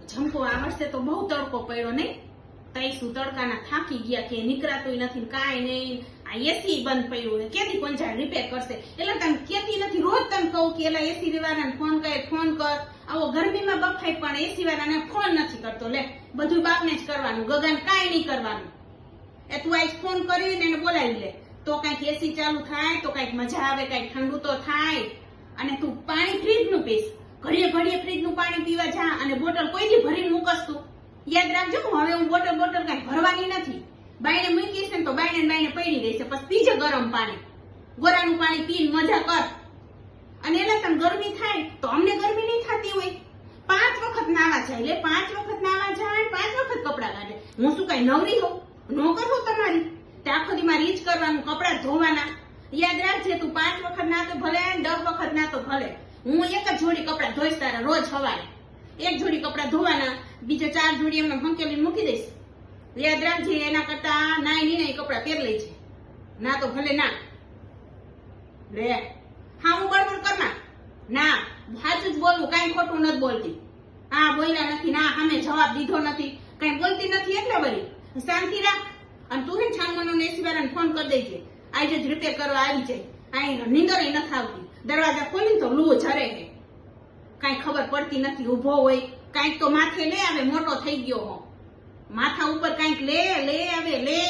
જમકો આ વર્ષે તો બહુ તડકો પડ્યો નહીં, તઈ શું તડકાના થાકી ગયા કે નીકળાતું નથી, કાંઈ નહીં. આ એસી બંધ પડ્યું છે, કેદી પંચાયત રિપેર કરશે? એટલે તમે કેતી નથી, રોજ તમે કહું કે એલા એસી વાળાને ફોન કર. આવો ગરમીમાં બફાય પણ એસી વાળાને ફોન નથી કરતો. લે બધું બાપને જ કરવાનું, ગગન કાંઈ નહીં કરવાનું. એ તું આજ ફોન કરીને એને બોલાવી લે તો કઈક એસી ચાલુ થાય, તો કઈક મજા આવે, કઈક ઠંડુ તો થાય. અને તું પાણી ફ્રીજનું પીશ, ઘડીએ ફ્રીજનું પાણી પીવા જા, અને બોટલ કોઈથી ભરીને મૂકસ તું. યાદ રાખજો, હવે હું બોટલ કઈ ભરવાની નથી. બાઈને મૂકીશ ને તો બાઈને પડી રહેશે, પછી પીજે ગરમ પાણી, ગોરાનું પાણી પીને મજા કર. અને એલા તને ગરમી થાય તો અમને ગરમી નહીં થતી હોય? 5 વખત નાવા જાય, લે 5 વખત નાવા જાય, 5 વખત કપડા કાઢે. હું શું કઈ નવરી હોઉં? નોકર હોઉં તમારી? તે આખો દી મારે ઈ જ કરવાનું, કપડા ધોવાના. યાદ રાખજે, તું 5 વખત ના તો ભલે, 10 વખત ના તો ભલે, હું એક જ જોડી કપડા ધોઈશ તારા રોજ સવારે. એક જોડી કપડા ધોવાના, બીજો 4 જોડી એમને હંકેલી મૂકી દઈશ. યાદ રાખજે, એના કરતા નાઈ નહીં કપડા પહેર લે છે, ના તો ભલે ના. લે હા હું બળબડ કરના ના, સાચું જ બોલવું, કઈ ખોટું નથી બોલતી. હા બોલ્યા નથી, ના સામે જવાબ દીધો નથી, કઈ બોલતી નથી એટલે વળી શાંતિ રાખ. અને તું ને છાનવાનો એસી વાળાને ફોન કરી દેજે, આજે જ રિપેર કરવા આવી જાય. અહીં નીંદર નથી આવતી, દરવાજા ખોલીને તો લૂ ઝરે છે, કઈ ખબર પડતી નથી. ઉભો હોય કઈક તો માથે લે આવે, મોટો થઈ ગયો હો, માથા ઉપર કઈક લે આવે લે.